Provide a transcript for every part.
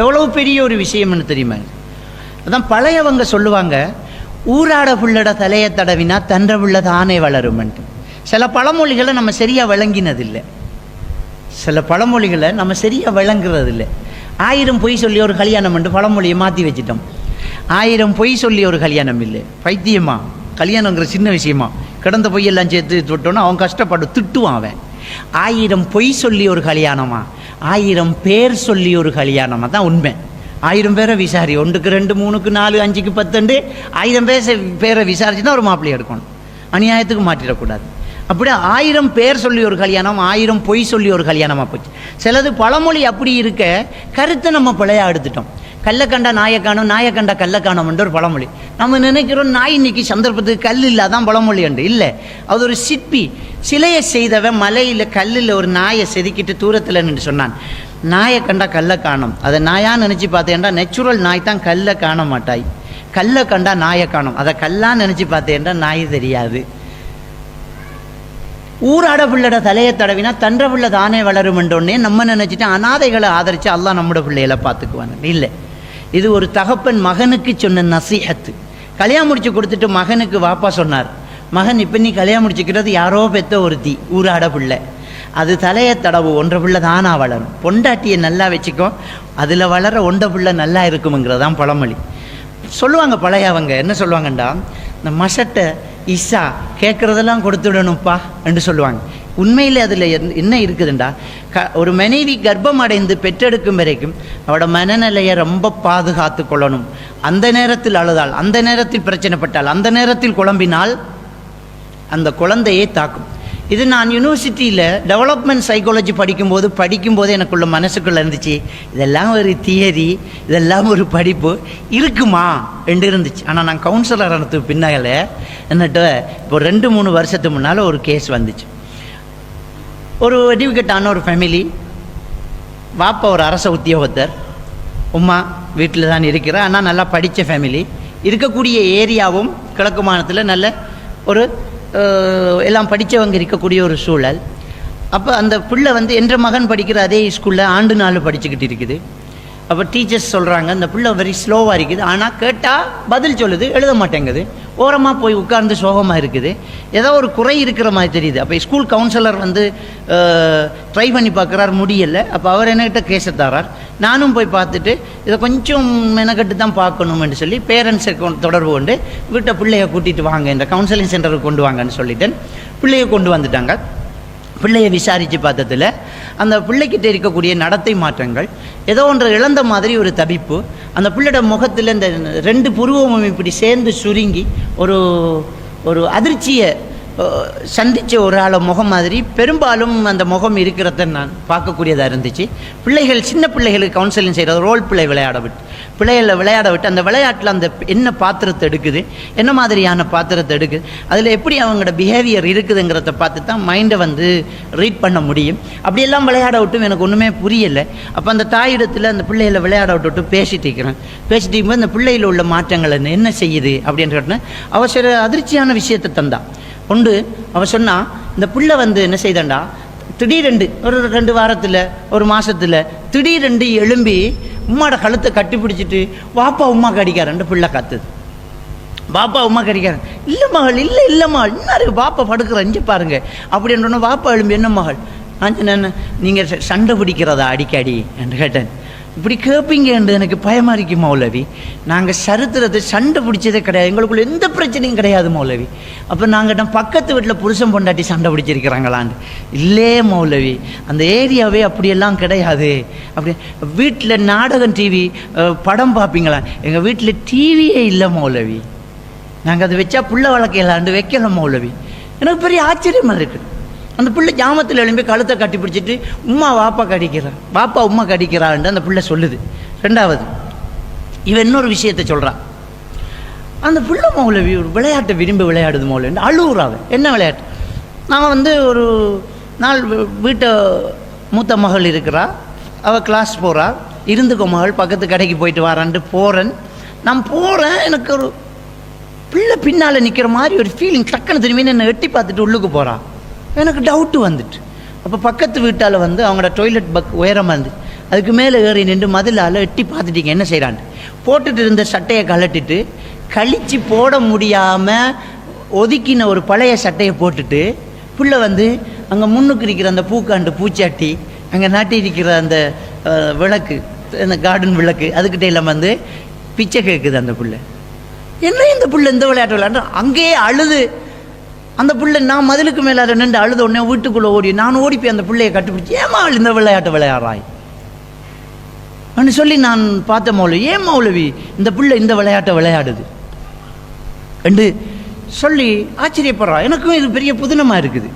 எவ்வளோ பெரிய ஒரு விஷயம்னு தெரியுமா? அதான் பழையவங்க சொல்லுவாங்க, ஊராட புள்ளட தலையை தடவினா தன்ற புள்ள தானே வளருமென்ட்டு. சில பழமொழிகளை நம்ம சரியாக விளங்கினதில்லை, சில பழமொழிகளை நம்ம சரியாக விளங்குறதில்லை. 1000 பொய் சொல்லி ஒரு கல்யாணம் என்று பழமொழியை மாற்றி வச்சிட்டோம். 1000 பொய் சொல்லி ஒரு கல்யாணம் இல்லை, பைத்தியமா? கல்யாணங்கிற சின்ன விஷயமா? கிடந்த பொய்யெல்லாம் சேர்த்து விட்டோன்னா அவன் கஷ்டப்பட்டு திட்டுவான் அவன். 1000 பொய் சொல்லி ஒரு கல்யாணமா? 1000 பேர் சொல்லி ஒரு கல்யாணமா தான் உண்மை. 1000 பேரை விசாரி, 1க்கு 2 3க்கு 4 5க்கு 10 1000 பேரை விசாரிச்சு தான் ஒரு மாப்பிள்ளை எடுக்கணும். அநியாயத்துக்கு மாற்றிடக்கூடாது. அப்படி 1000 பேர் சொல்லி ஒரு கல்யாணம், 1000 பொய் சொல்லி ஒரு கல்யாணமாக போச்சு. சிலது பழமொழி அப்படி இருக்க கருத்தை நம்ம பிழையா எடுத்துட்டோம். கல்லை கண்டா நாயை காணும், நாயை கண்டா கல்லை காணும்ன்ற ஒரு பழமொழி. நம்ம நினைக்கிறோம் நாய் இன்னைக்கு சந்தர்ப்பத்துக்கு கல் இல்லை, அதான் பழமொழி உண்டு. இல்லை, அது ஒரு சிற்பி சிலையை செய்தவன் மலையில் கல்லில் ஒரு நாயை செதுக்கிட்டு தூரத்தில் நின்று சொன்னான், நாயை கண்டா கல்லை காணும். அதை நாயாக நினச்சி பார்த்தேன்டா நேச்சுரல் நாய் தான், கல்லை காண மாட்டாய். கல்லை கண்டா நாயை காணும், அதை கல்லாக நினச்சி பார்த்தேன்டா நாய் தெரியாது. ஊராட பிள்ளட தலையை தடவினா தன்ற பிள்ளை தானே வளருமென்றோடனே நம்ம நினச்சிட்டு அனாதைகளை ஆதரித்து அல்லாஹ் நம்மளோட பிள்ளைகளை பார்த்துக்குவாங்க. இல்லை, இது ஒரு தகப்பன் மகனுக்கு சொன்ன நசீஹத்து. கல்யாணம் முடிச்சு கொடுத்துட்டு மகனுக்கு வாப்பா சொன்னார், மகன் இப்போ நீ கல்யாணம் முடிச்சுக்கிறது யாரோ பெற்ற ஒருத்தி ஊராட பிள்ளை, அது தலையை தடவு, ஒன்றை பிள்ளை தானா வளரும். பொண்டாட்டியை நல்லா வச்சுக்கோ, அதில் வளர ஒன்றை பிள்ளை நல்லா இருக்குமுங்கிறதான் பழமொழி. சொல்லுவாங்க பழையவங்க, என்ன சொல்லுவாங்கண்டா, இந்த மசட்டை இசா கேட்குறதெல்லாம் கொடுத்துடணும்ப்பா என்று சொல்லுவாங்க. உண்மையில் அதில் என்ன இருக்குதுண்டா, ஒரு மனைவி கர்ப்பம் அடைந்து பெற்றெடுக்கும் வரைக்கும் அவட மனநிலையை ரொம்ப பாதுகாத்து கொள்ளணும். அந்த நேரத்தில் அழுதால், அந்த நேரத்தில் பிரச்சனைப்பட்டால், அந்த நேரத்தில் குழம்பினால் அந்த குழந்தையை தாக்கும். இது நான் யூனிவர்சிட்டியில் டெவலப்மெண்ட் சைக்காலஜி படிக்கும்போது எனக்குள்ள மனசுக்குள்ளே இருந்துச்சு, இதெல்லாம் ஒரு தியரி, இதெல்லாம் ஒரு படிப்பு இருக்குமா என்று இருந்துச்சு. ஆனால் நான் கவுன்சிலர் ஆனதுக்கு பின்னால் என்னட்டு இப்போ 2-3 வருஷத்துக்கு முன்னால் ஒரு கேஸ் வந்துச்சு. ஒரு எடியூகேட்டான ஒரு ஃபேமிலி, வாப்பா ஒரு அரச உத்தியோகத்தர், உம்மா வீட்டில் தான் இருக்கிற, ஆனால் நல்லா படித்த ஃபேமிலி, இருக்கக்கூடிய ஏரியாவும் கிழக்கு மாநிலத்தில் நல்ல ஒரு எல்லாம் படித்தவங்க இருக்கக்கூடிய ஒரு சூழல். அப்போ அந்த பிள்ளை என்ற மகன் படிக்கிற அதே ஸ்கூலில் ஆண்டு நாள் படிச்சுக்கிட்டு இருக்குது. அப்போ டீச்சர்ஸ் சொல்கிறாங்க, அந்த பிள்ளை வெரி ஸ்லோவாக இருக்குது, ஆனால் கேட்டால் பதில் சொல்லுது, எழுத மாட்டேங்குது, ஓரமாக போய் உட்கார்ந்து சோகமாக இருக்குது, ஏதோ ஒரு குறை இருக்கிற மாதிரி தெரியுது. அப்போ ஸ்கூல் கவுன்சிலர் ட்ரை பண்ணி பார்க்குறாரு, முடியலை. அப்போ அவர் என்கிட்ட கேஸை தரார். நானும் போய் பார்த்துட்டு இதை கொஞ்சம் மெனக்கட்டு தான் பார்க்கணும்னு சொல்லி பேரண்ட்ஸை தொடர்பு கொண்டு வீட்டை பிள்ளையை கூட்டிகிட்டு வாங்க, இந்த கவுன்சிலிங் சென்டருக்கு கொண்டு வாங்கன்னு சொல்லிட்டேன். பிள்ளையை கொண்டு வந்துட்டாங்க. பிள்ளையை விசாரித்து பார்த்ததில் அந்த பிள்ளைக்கிட்ட இருக்கக்கூடிய நடத்தை மாற்றங்கள், ஏதோ ஒன்று இழந்த மாதிரி ஒரு தவிப்பு, அந்த பிள்ளையோட முகத்தில் இந்த 2 புருவமும் இப்படி சேர்ந்து சுருங்கி ஒரு அதிர்ச்சியை சந்தித்த ஒரு ஆளை முகம் மாதிரி பெரும்பாலும் அந்த முகம் இருக்கிறத நான் பார்க்கக்கூடியதாக இருந்துச்சு. பிள்ளைகள், சின்ன பிள்ளைகளுக்கு கவுன்சிலிங் செய்கிறது, ரோல் பிள்ளை விளையாட விட்டு அந்த விளையாட்டில் அந்த என்ன பாத்திரத்தை எடுக்குது, என்ன மாதிரியான பாத்திரத்தை எடுக்குது, அதில் எப்படி அவங்களோட பிஹேவியர் இருக்குதுங்கிறத பார்த்து தான் மைண்டை ரீட் பண்ண முடியும். அப்படியெல்லாம் விளையாட விட்டும் எனக்கு ஒன்றுமே புரியலை. அப்போ அந்த தாயிடத்தில் அந்த பிள்ளைகளை விளையாட விட்டு பேசிட்டு இருக்கும்போது அந்த பிள்ளையில் உள்ள மாற்றங்கள் என்ன செய்யுது அப்படின்னு கேட்டேன். அவள் சில அதிர்ச்சியான விஷயத்தை தந்தா கொண்டு அவள் சொன்னால், இந்த பிள்ளை என்ன செய்தாண்டா, திடீரெண்டு ஒரு 2 வாரத்தில் ஒரு மாதத்தில் திடீரெண்டு எழும்பி உம்மாட கழுத்தை கட்டி பிடிச்சிட்டு வாப்பா உம்மா கடிக்காரன்ட்டு பிள்ளை கத்துது. பாப்பா உம்மா கடிக்காரன், இல்லை மகள், இல்லை மகள், இன்னும் பாப்பா படுக்கிற இங்கே பாருங்க அப்படின்றோன்னா வாப்பா எழும்பி, என்ன மகள், நான் நீங்கள் சண்டை பிடிக்கிறதா அடிக்கடி என்று கேட்டேன். இப்படி கேட்பீங்க என்று எனக்கு பயமாக இருக்கு மௌலவி, நாங்கள் சரித்திரத்தை சண்டை பிடிச்சதே கிடையாது, எங்களுக்குள்ள எந்த பிரச்சனையும் கிடையாது மௌலவி. அப்போ நாங்கள் பக்கத்து வீட்டில் புருஷன் பொண்டாட்டி சண்டை பிடிச்சிருக்கிறாங்களான்னு. இல்லே மௌலவி, அந்த ஏரியாவே அப்படியெல்லாம் கிடையாது. அப்படி வீட்டில் நாடகம் டிவி படம் பார்ப்பீங்களா? எங்கள் வீட்டில் டிவியே இல்லை மௌலவி, நாங்கள் அதை வச்சா புள்ள வளர்க்கலாண்டு வைக்கல மௌலவி. எனக்கு பெரிய ஆச்சரியமாக இருக்குது. அந்த பிள்ளை ஜாமத்தில் எழும்பி கழுத்தை கட்டி பிடிச்சிட்டு உம்மா உம்மா கடிக்கிறான்ட்டு அந்த பிள்ளை சொல்லுது. 2வது இவன் இன்னொரு விஷயத்தை சொல்கிறான். அந்த பிள்ளை மௌலவி ஒரு விளையாட்டை விரும்பி விளையாடுது மௌலவி, அழுகுறாவ. என்ன விளையாட்டு? நான் ஒரு நாள் வீட்டை மூத்த மகள் இருக்கிறா, அவள் கிளாஸ் போகிறா, இருந்துக்கோ மகள் பக்கத்து கடைக்கு போயிட்டு வரான்ட்டு போகிறேன். நான் போகிறேன், எனக்கு ஒரு பிள்ளை பின்னால் நிற்கிற மாதிரி ஒரு ஃபீலிங். டக்குன்னு திரும்பி என்னை எட்டி பார்த்துட்டு உள்ளுக்கு போகிறான். எனக்கு டவுட்டு வந்துட்டு, அப்போ பக்கத்து வீட்டால் அவங்களோட டாய்லெட் உயரமாக இருந்துச்சு. அதுக்கு மேலே ஏறி நின்று மதிலால் எட்டி பார்த்துட்டீங்க என்ன செய்கிறான். போட்டுட்டு இருந்த சட்டையை கழட்டிட்டு கழித்து போட முடியாமல் ஒதுக்கின ஒரு பழைய சட்டையை போட்டுட்டு புள்ள வந்து அங்கே முன்னுக்கு இருக்கிற அந்த பூக்காண்டு பூச்சாட்டி அங்கே நாட்டி இருக்கிற அந்த விளக்கு, அந்த கார்டன் விளக்கு அதுக்கிட்ட எல்லாம் வந்து பிச்சை கேட்குது அந்த புள்ள. என்ன இந்த புள்ள இந்த விளையாட்டு விளையாண்டு அங்கேயே அழுது அந்த புள்ள நான் மதிலுக்கு மேலே நின்று அழுத உடனே வீட்டுக்குள்ளே ஓடி நான் ஓடி போய் அந்த பிள்ளையை கட்டுப்பிடிச்சி ஏமா இந்த விளையாட்டு விளையாடுறாய் அப்படின்னு சொல்லி நான் பார்த்த மௌலவி, ஏன் மௌலவி இந்த பிள்ளை இந்த விளையாட்டை விளையாடுது என்று சொல்லி ஆச்சரியப்படுறா. எனக்கும் இது பெரிய புதினமாக இருக்குது.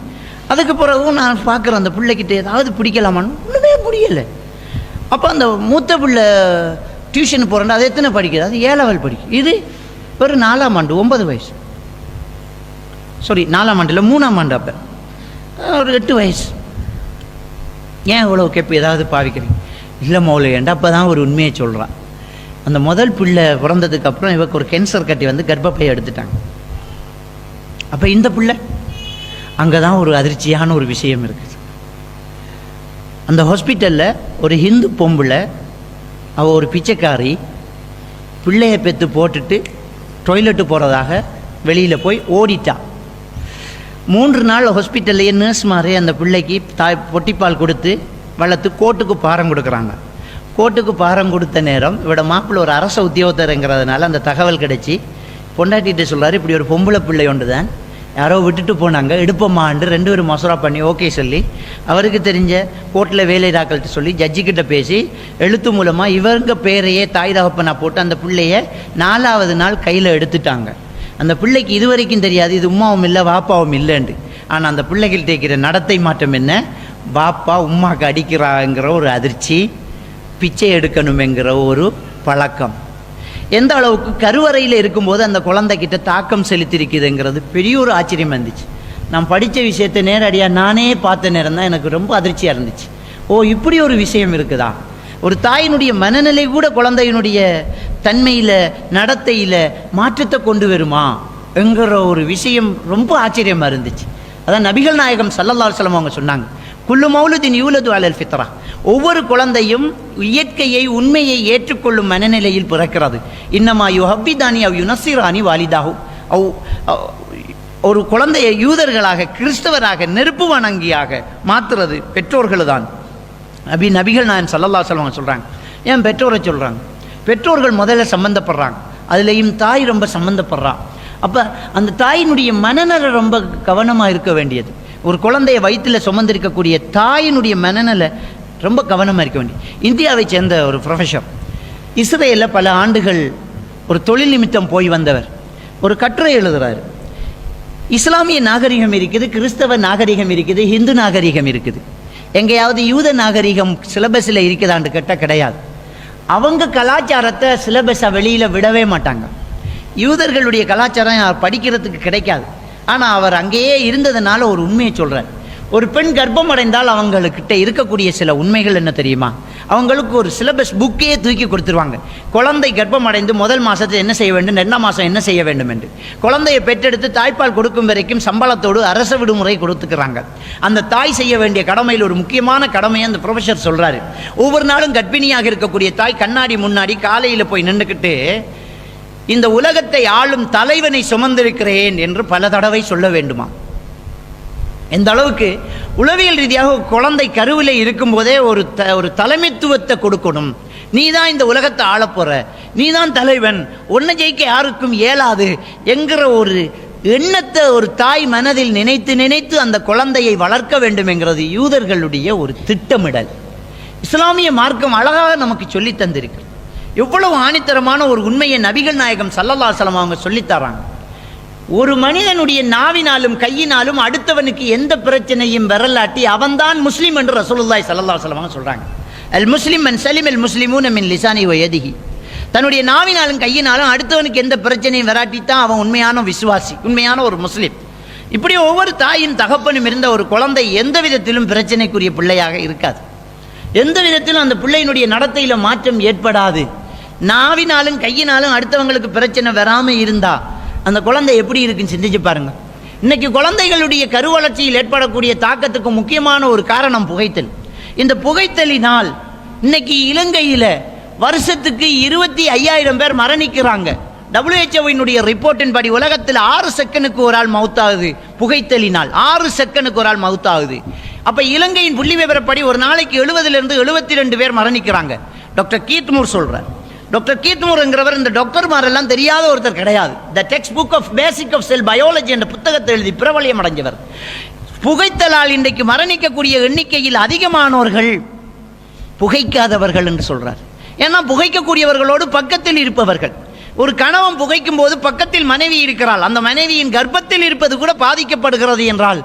அதுக்கு பிறகும் நான் பார்க்குறேன் அந்த பிள்ளைக்கிட்ட ஏதாவது பிடிக்கலாமான்னு ஒன்றுமே முடியலை. அப்போ அந்த மூத்த பிள்ளை டியூஷன் போகிறேன், அது எத்தனை படிக்குது, அது 7வது படிக்குது. இது ஒரு 4ஆம் ஆண்டு 9 வயசு, சாரி 4ஆம் ஆண்டு இல்லை 3ஆம் ஆண்டு, அப்போ ஒரு 8 வயசு. ஏன் இவ்வளோ கேட்பு ஏதாவது பாவிக்கிறீங்க? இல்லை மௌலவி ஏண்டா அப்போ தான் ஒரு உண்மையை சொல்கிறான். அந்த முதல் பிள்ளை பிறந்ததுக்கப்புறம் இவருக்கு ஒரு கேன்சர் கட்டி வந்து கர்ப்பப்பையை எடுத்துட்டாங்க. அப்போ இந்த பிள்ளை அங்கே தான் ஒரு அதிர்ச்சியான ஒரு விஷயம் இருக்குது. அந்த ஹாஸ்பிட்டலில் ஒரு ஹிந்து பொம்பளை, அவள் ஒரு பிச்சைக்காரி, பிள்ளையை பெற்று போட்டுட்டு டாய்லெட்டு போகிறதாக வெளியில் போய் ஓடிட்டான். 3 நாள் ஹாஸ்பிட்டல்லையே நர்ஸ் மாதிரி அந்த பிள்ளைக்கு பொட்டிப்பால் கொடுத்து வளர்த்து கோர்ட்டுக்கு பாரம் கொடுக்குறாங்க. கோர்ட்டுக்கு பாரம் கொடுத்த நேரம் இவட மாப்பிள்ளை ஒரு அரச உத்தியோகத்தருங்கிறதுனால அந்த தகவல் கிடச்சி பொண்டாட்டிகிட்ட சொல்கிறார், இப்படி ஒரு பொம்பளை பிள்ளை ஒன்று தான் யாரோ விட்டுட்டு போனாங்க, எடுப்போமான்னு 2 பேரும் மசோரா பண்ணி ஓகே சொல்லி அவருக்கு தெரிஞ்ச கோர்ட்டில் வேலைதாக்கள்கிட்ட சொல்லி ஜட்ஜிக்கிட்ட பேசி எழுத்து மூலமாக இவங்க பேரையே தாய் தகப்பனா போட்டு அந்த பிள்ளைய 4ஆவது நாள் கையில் எடுத்துட்டாங்க. அந்த பிள்ளைக்கு இது வரைக்கும் தெரியாது இது உம்மாவும் இல்லை வாப்பாவும் இல்லைன்னு. ஆனால் அந்த பிள்ளைகள்கிட்ட இருக்கிற நடத்தை மாற்றம் என்ன, பாப்பா உம்மாக்கு அடிக்கிறாங்கிற ஒரு அதிர்ச்சி, பிச்சை எடுக்கணுமெங்கிற ஒரு பழக்கம். எந்த அளவுக்கு கருவறையில் இருக்கும்போது அந்த குழந்தைகிட்ட தாக்கம் செலுத்திருக்குதுங்கிறது பெரிய ஒரு ஆச்சரியம் இருந்துச்சு. நான் படித்த விஷயத்தை நேரடியாக நானே பார்த்த நேரம் தான் எனக்கு ரொம்ப அதிர்ச்சியாக இருந்துச்சு. ஓ இப்படி ஒரு விஷயம் இருக்குதா, ஒரு தாயினுடைய மனநிலை கூட குழந்தையினுடைய தன்மையில் நடத்தையில் மாற்றத்தை கொண்டு வருமா என்கிற ஒரு விஷயம் ரொம்ப ஆச்சரியமாக இருந்துச்சு. அதான் நபிகள் நாயகம் ஸல்லல்லாஹு அலைஹி வஸல்லம் அவங்க சொன்னாங்க, குல்லு மௌலுதின் யூலது அலல் ஃபித்ரா, ஒவ்வொரு குழந்தையும் இயற்கையை உண்மையை ஏற்றுக்கொள்ளும் மனநிலையில் பிறக்கிறது. இன்னமா யுஹப்பிதானி அவ் யுனஸ்ஸிரானி வாலிதாஹு, ஒரு குழந்தையை யூதர்களாக கிறிஸ்தவராக நெருப்பு வணங்கியாக மாற்றுறது பெற்றோர்கள் தான். நபிகள் நாயகம் ஸல்லல்லாஹு அலைஹி வஸல்லம் சொல்கிறாங்க. ஏன் பெற்றோரை சொல்கிறாங்க? பெற்றோர்கள் முதல்ல சம்மந்தப்படுறாங்க, அதுலேயும் தாய் ரொம்ப சம்மந்தப்படுறான். அப்போ அந்த தாயினுடைய மனநல ரொம்ப கவனமாக இருக்க வேண்டியது. ஒரு குழந்தைய வயிற்றில் சுமந்திருக்கக்கூடிய தாயினுடைய மனநல ரொம்ப கவனமாக இருக்க வேண்டியது. இந்தியாவை சேர்ந்த ஒரு ப்ரொஃபஸர் இஸ்ரேலில் பல ஆண்டுகள் ஒரு தொழில் நிமித்தம் போய் வந்தவர் ஒரு கட்டுரை எழுதுகிறார். இஸ்லாமிய நாகரிகம் இருக்குது, கிறிஸ்தவ நாகரிகம் இருக்குது, ஹிந்து நாகரிகம் இருக்குது. எங்கேயாவது யூத நாகரிகம் சிலபஸில் இருக்குதான்னு கேட்டால் கிடையாது. அவங்க கலாச்சாரத்தை சிலபஸை வெளியில் விடவே மாட்டாங்க. யூதர்களுடைய கலாச்சாரம் படிக்கிறதுக்கு கிடைக்காது. ஆனால் அவர் அங்கேயே இருந்ததுனால ஒரு உண்மையை சொல்கிறார். ஒரு பெண் கர்ப்பம் அடைந்தால் அவங்கக்கிட்ட இருக்கக்கூடிய சில உண்மைகள் என்ன தெரியுமா, அவங்களுக்கு ஒரு சிலபஸ் புக்கே தூக்கி கொடுத்துருவாங்க. குழந்தை கர்ப்பம் அடைந்து முதல் மாதத்தில் என்ன செய்ய வேண்டும், 2ஆம் மாதம் என்ன செய்ய வேண்டும் என்று. குழந்தையை பெற்றெடுத்து தாய்ப்பால் கொடுக்கும் வரைக்கும் சம்பளத்தோடு அரச விடுமுறை கொடுத்துக்கிறாங்க. அந்த தாய் செய்ய வேண்டிய கடமையில் ஒரு முக்கியமான கடமையை அந்த ப்ரொஃபஸர் சொல்கிறாரு. ஒவ்வொரு நாளும் கர்ப்பிணியாக இருக்கக்கூடிய தாய் கண்ணாடி முன்னாடி காலையில் போய் நின்றுக்கிட்டு இந்த உலகத்தை ஆளும் தலைவனை சுமந்திருக்கிறேன் என்று பல தடவை சொல்ல வேண்டுமா. எந்த அளவுக்கு உளவியல் ரீதியாக குழந்தை கருவிலே இருக்கும்போதே ஒரு தலைமைத்துவத்தை கொடுக்கணும். நீ தான் இந்த உலகத்தை ஆளப்போற, நீ தான் தலைவன், ஒன்றை ஜெயிக்க யாருக்கும் இயலாது என்கிற ஒரு எண்ணத்தை ஒரு தாய் மனதில் நினைத்து நினைத்து அந்த குழந்தையை வளர்க்க வேண்டும் என்கிறது யூதர்களுடைய ஒரு திட்டமிடல். இஸ்லாமிய மார்க்கம் அழகாக நமக்கு சொல்லி தந்திருக்கு. எவ்வளவு ஆணித்தரமான ஒரு உண்மையை நபிகள் நாயகம் ஸல்லல்லாஹு அலைஹி வஸல்லம் அவங்க சொல்லித்தராங்க. ஒரு மனிதனுடைய நாவினாலும் கையினாலும் அடுத்தவனுக்கு எந்த பிரச்சனையும் வரலாட்டி அவன்தான் முஸ்லீம் என்று ரசூலுல்லாஹி ஸல்லல்லாஹு அலைஹி வஸல்லம் சொல்றாங்க. அல் முஸ்லிம் மன் சலிம் அல் முஸ்லிமூன மின் லிசானி வ யதிஹி. தன்னுடைய நாவினாலும் கையினாலும் அடுத்தவனுக்கு எந்த பிரச்சனையும் வராட்டி தான் அவன் உண்மையான விசுவாசி, உண்மையான ஒரு முஸ்லீம். இப்படி ஒவ்வொரு தாயும் தகப்பனும் இருந்த ஒரு குழந்தை எந்த விதத்திலும் பிரச்சனைக்குரிய பிள்ளையாக இருக்காது. எந்த விதத்திலும் அந்த பிள்ளையினுடைய நடத்தையில் மாற்றம் ஏற்படாது. நாவினாலும் கையினாலும் அடுத்தவங்களுக்கு பிரச்சனை வராமல் இருந்தா அந்த குழந்தை எப்படி இருக்குன்னு சிந்திச்சு பாருங்க. இன்னைக்கு குழந்தைகளுடைய கருவளர்ச்சியில் ஏற்படக்கூடிய தாக்கத்துக்கு முக்கியமான ஒரு காரணம் புகைத்தல். இந்த புகைத்தலினால் இன்னைக்கு இலங்கையில் வருஷத்துக்கு 25,000 பேர் மரணிக்கிறாங்க. WHO ரிப்போர்ட்டின் படி உலகத்தில் 6 செகண்டுக்கு ஒரு ஆள் மவுத்தாகுது புகைத்தலினால். 6 செகண்டுக்கு ஒரு ஆள் மவுத்தாகுது. அப்ப இலங்கையின் புள்ளி விவரப்படி ஒரு நாளைக்கு 70 to 72 பேர் மரணிக்கிறாங்க. டாக்டர் கீத்மூர் சொல்றார். டாக்டர் கீத்மூர்ங்கிறவர் இந்த டாக்டர்மாரெல்லாம் தெரியாத ஒருத்தர் கிடையாது. The textbook of basic of cell biology என்ற புத்தகத்தை எழுதி பிரபலியம் அடைஞ்சவர். புகைத்தலால் இன்றைக்கு மரணிக்கக்கூடிய எண்ணிக்கையில் அதிகமானவர்கள் புகைக்காதவர்கள் என்று சொல்றார். ஏன்னா புகைக்கக்கூடியவர்களோடு பக்கத்தில் இருப்பவர்கள். ஒரு கணவன் புகைக்கும் போது பக்கத்தில் மனைவி இருக்கிறாள், அந்த மனைவியின் கர்ப்பத்தில் இருப்பது கூட பாதிக்கப்படுகிறது என்றால்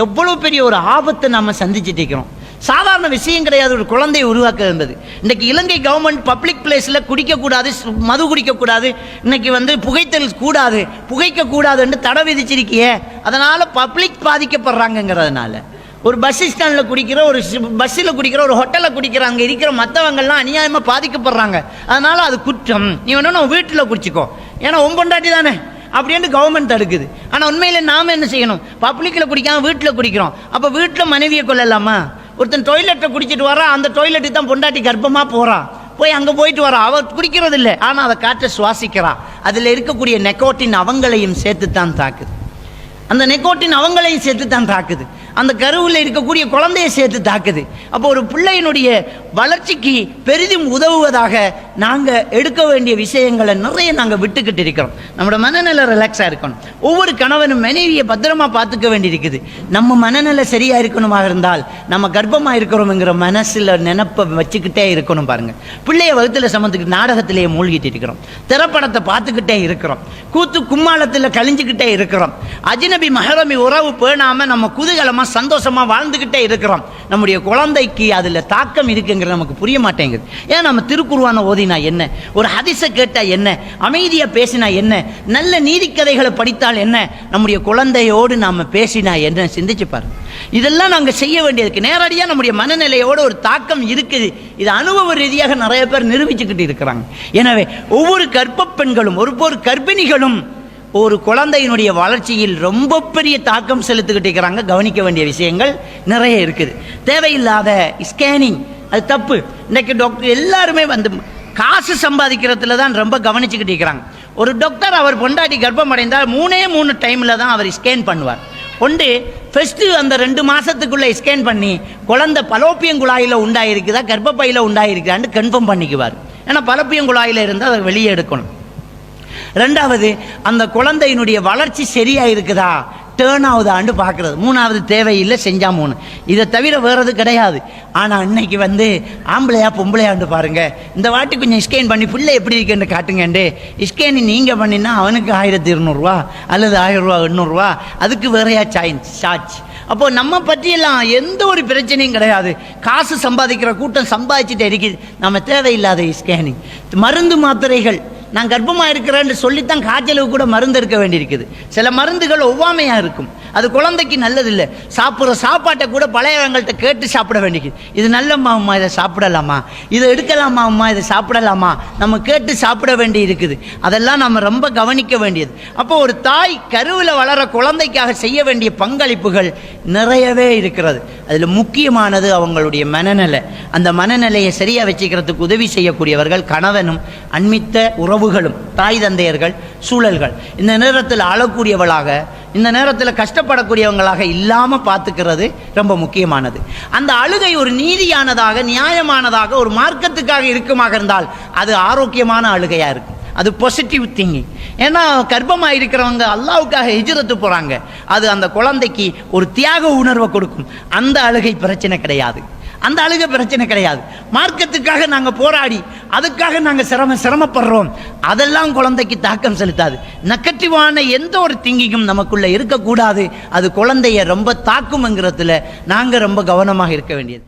எவ்வளவு பெரிய ஒரு ஆபத்தை நாம சந்திச்சுட்டு இருக்கிறோம். சாதாரண விஷயம் கிடையாது ஒரு குழந்தையை உருவாக்க என்பது. இன்றைக்கு இலங்கை கவர்மெண்ட் பப்ளிக் பிளேஸில் குடிக்கக்கூடாது, மது குடிக்கக்கூடாது, இன்னைக்கு புகைத்தல் கூடாது, புகைக்க கூடாது என்று தடை விதிச்சிருக்கியே. அதனால பப்ளிக் பாதிக்கப்படுறாங்கிறதுனால ஒரு பஸ் ஸ்டாண்டில் குடிக்கிற, ஒரு பஸ்ஸில் குடிக்கிற, ஒரு ஹோட்டலில் குடிக்கிற, அங்கே இருக்கிற மற்றவங்கள்லாம் அநியாயமாக பாதிக்கப்படுறாங்க. அதனால அது குற்றம். நீ வேணும் வீட்டில் குடிச்சிக்கோ, ஏன்னா ஒம்பொண்டாட்டி தானே அப்படின்னு கவர்மெண்ட் தடுக்குது. ஆனால் உண்மையில் நாம் என்ன செய்யணும்? பப்ளிக்கில் குடிக்காம வீட்டில் குடிக்கிறோம். அப்போ வீட்டில் மனைவியை கொள்ளலாமா? ஒருத்தன் டொய்லெட்டை குடிச்சிட்டு வரா, அந்த டொய்லெட்டு தான் பொண்டாட்டி கர்ப்பமாக போகிறான், போய் அங்கே போயிட்டு வரா. அவள் குடிக்கிறது இல்லை, ஆனால் அதை காற்றை சுவாசிக்கிறா. அதில் இருக்கக்கூடிய நெக்கோட்டின் அவங்களையும் சேர்த்து தான் தாக்குது. அந்த நெக்கோட்டின் அவங்களையும் சேர்த்து தான் தாக்குது. அந்த கருவில் இருக்கக்கூடிய குழந்தையை சேர்த்து தாக்குது. அப்போ ஒரு பிள்ளையினுடைய வளர்ச்சிக்கு பெரிதும் உதவுவதாக நாங்கள் எடுக்க வேண்டிய விஷயங்களை நிறைய நாங்கள் விட்டுக்கிட்டு இருக்கிறோம். நம்மளோட மனநிலை ரிலாக்ஸாக இருக்கணும். ஒவ்வொரு கணவனும் மனைவியை பத்திரமா பார்த்துக்க வேண்டியிருக்குது. நம்ம மனநிலை சரியாக இருக்கணுமாக இருந்தால் நம்ம கர்ப்பமாக இருக்கிறோம்ங்கிற மனசில் நினைப்பை வச்சுக்கிட்டே இருக்கணும். பாருங்கள், பிள்ளைய வகுத்தில் சமத்துக்கிட்டு நாடகத்திலேயே மூழ்கிட்டு இருக்கிறோம், திரைப்படத்தை பார்த்துக்கிட்டே இருக்கிறோம், கூத்து கும்மாளத்தில் கழிஞ்சுக்கிட்டே இருக்கிறோம், அஜ்னபி மஹரமி உறவு பேணாமல் நம்ம குதூகலமாக சந்தோஷமா வாழ்ந்துகிட்டே இருக்கிறோம். நம்முடைய குழந்தைக்கு அதுல தாக்கம் இருக்குங்கிறது நமக்கு புரிய மாட்டேங்குது. ஏன் நம்ம திருக்குர்ஆனை ஓதினா என்ன, ஒரு ஹதீஸை கேட்டா என்ன, அமைதியா பேசினா என்ன, நல்ல நீதி கதைகளை படித்தால் என்ன, நம்முடைய குழந்தையோடு நாம பேசினா என்ன, சிந்திச்சு பாருங்க. இதெல்லாம் நாங்க செய்ய வேண்டியதுக்கு நேரடியா நம்முடைய மனநிலையோட ஒரு தாக்கம் இருக்குது. இது அனுபவ ரீதியாக நிறைய பேர் நிரூபிச்சுக்கிட்டு இருக்கிறாங்க. எனவே ஒவ்வொரு கர்ப்ப பெண்களும் ஒவ்வொரு கர்ப்பிணிகளும் ஒரு குழந்தையினுடைய வளர்ச்சியில் ரொம்ப பெரிய தாக்கம் செலுத்திக்கிட்டு இருக்கிறாங்க. கவனிக்க வேண்டிய விஷயங்கள் நிறைய இருக்குது. தேவையில்லாத ஸ்கேனிங் அது தப்பு. இன்னைக்கு டாக்டர் எல்லாருமே காசு சம்பாதிக்கிறதுல தான் ரொம்ப கவனிச்சுக்கிட்டு இருக்கிறாங்க. ஒரு டாக்டர் அவர் பொண்டாட்டி கர்ப்பம் அடைந்தால் 3 டைமில் தான் அவர் ஸ்கேன் பண்ணுவார். ஒன்று ஃபஸ்ட்டு அந்த 2 மாதத்துக்குள்ளே ஸ்கேன் பண்ணி குழந்தை பலோப்பியங்குழாயில் உண்டாயிருக்குதா கர்ப்பப்பையில் உண்டாயிருக்குதான்னு கன்ஃபார்ம் பண்ணிக்குவார். ஏன்னா பலோப்பியங்குழாயில் இருந்தால் அதை வெளியே எடுக்கணும். ரெண்டாவது, அந்த குழந்தையினுடைய வளர்ச்சி சரியா இருக்குதா, டேர்ன் ஆகுதான்னு பார்க்கறது. 3வது தேவையில்லை, செஞ்சா 3. இதை தவிர வேறது கிடையாது. ஆனால் இன்னைக்கு ஆம்பளையா பொம்பளையாண்டு பாருங்க, இந்த வாட்டி கொஞ்சம் ஸ்கேன் பண்ணி பிள்ளை எப்படி இருக்குன்னு காட்டுங்கண்டு ஸ்கேனிங் நீங்கள் பண்ணினா அவனுக்கு 1200 ரூபா அல்லது 1000 ரூபா 800 ரூபா, அதுக்கு வேறையா சார்ஜ். அப்போ நம்ம பற்றியெல்லாம் எந்த ஒரு பிரச்சனையும் கிடையாது. காசு சம்பாதிக்கிற கூட்டம் சம்பாதிச்சுட்டு இருக்குது. நம்ம தேவையில்லாத ஸ்கேனிங், மருந்து மாத்திரைகள். நான் கர்ப்பமாக இருக்கிறேன்னு சொல்லித்தான் காய்ச்சலுக்கு கூட மருந்து எடுக்க வேண்டியிருக்குது. சில மருந்துகள் ஒவ்வாமையாக இருக்கும், அது குழந்தைக்கு நல்லதில்லை. சாப்பிட்ற சாப்பாட்டை கூட பழையவங்கள்ட்ட கேட்டு சாப்பிட வேண்டியது. இது நல்லம்மா அம்மா, இதை சாப்பிடலாமா, இதை எடுக்கலாமா அம்மா, இதை சாப்பிடலாமா, நம்ம கேட்டு சாப்பிட வேண்டி இருக்குது. அதெல்லாம் நம்ம ரொம்ப கவனிக்க வேண்டியது. அப்போ ஒரு தாய் கருவில் வளர குழந்தைக்காக செய்ய வேண்டிய பங்களிப்புகள் நிறையவே இருக்கிறது. அதில் முக்கியமானது அவங்களுடைய மனநிலை. அந்த மனநிலையை சரியாக வச்சுக்கிறதுக்கு உதவி செய்யக்கூடியவர்கள் கணவனும் அண்மித்த உறவுகளும், தாய் தந்தையர்கள், சூழல்கள். இந்த நேரத்தில் அழக்கூடியவளாக, இந்த நேரத்தில் கஷ்டப்படக்கூடியவங்களாக இல்லாமல் பார்த்துக்கிறது ரொம்ப முக்கியமானது. அந்த அழுகை ஒரு நீதியானதாக, நியாயமானதாக, ஒரு மார்க்கத்துக்காக இருக்குமாக இருந்தால் அது ஆரோக்கியமான அழுகையாக இருக்கும். அது பாசிட்டிவ் திங்கிங். ஏன்னா கர்ப்பமாக இருக்கிறவங்க அல்லாஹ்வுக்காக ஹிஜ்ரத்து போகிறாங்க. அது அந்த குழந்தைக்கு ஒரு தியாக உணர்வை கொடுக்கும். அந்த அழுகை பிரச்சனை கிடையாது, அந்த அழுகை பிரச்சனை கிடையாது. மார்க்கத்துக்காக நாங்கள் போராடி அதுக்காக நாங்கள் சிரமப்படுறோம், அதெல்லாம் குழந்தைக்கு தாக்கம் செலுத்தாது. நெகட்டிவான எந்த ஒரு திங்கிங்கும் நமக்குள்ள இருக்கக்கூடாது. அது குழந்தைய ரொம்ப தாக்கும்ங்கிறதுல நாங்கள் ரொம்ப கவனமாக இருக்க வேண்டியது.